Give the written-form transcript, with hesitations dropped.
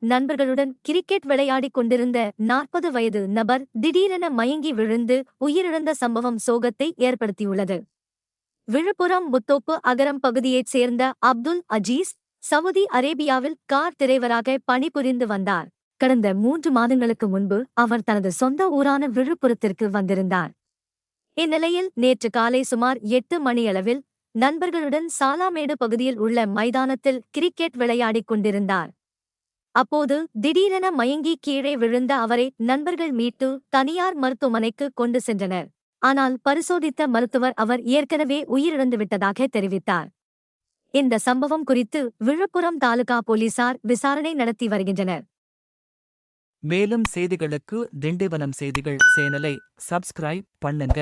நண்பர்களுடன் கிரிக்கெட் விளையாடிக் கொண்டிருந்த 40 வயது நபர் திடீரென மயங்கி விழுந்து உயிரிழந்த சம்பவம் சோகத்தை ஏற்படுத்தியுள்ளது. விழுப்புரம் முத்தோப்பு அகரம் பகுதியைச் சேர்ந்த அப்துல் அஜீஸ், சவுதி அரேபியாவில் கார் டிரைவராக பணிபுரிந்து வந்தார். கடந்த 3 மாதங்களுக்கு முன்பு அவர் தனது சொந்த ஊரான விழுப்புரத்திற்கு வந்திருந்தார். இந்நிலையில் நேற்று காலை சுமார் 8 மணியளவில் நண்பர்களுடன் சாலாமேடு பகுதியில் உள்ள மைதானத்தில் கிரிக்கெட் விளையாடிக் கொண்டிருந்தார். அப்போது திடீரென மயங்கி கீழே விழுந்த அவரை நண்பர்கள் மீட்டு தனியார் மருத்துவமனைக்கு கொண்டு சென்றனர். ஆனால் பரிசோதித்த மருத்துவர் அவர் ஏற்கனவே உயிரிழந்துவிட்டதாக தெரிவித்தார். இந்த சம்பவம் குறித்து விழுப்புரம் தாலுகா போலீசார் விசாரணை நடத்தி வருகின்றனர். மேலும் செய்திகளுக்கு திண்டிவனம் செய்திகள் சேனலை சப்ஸ்கிரைப் பண்ணுங்க.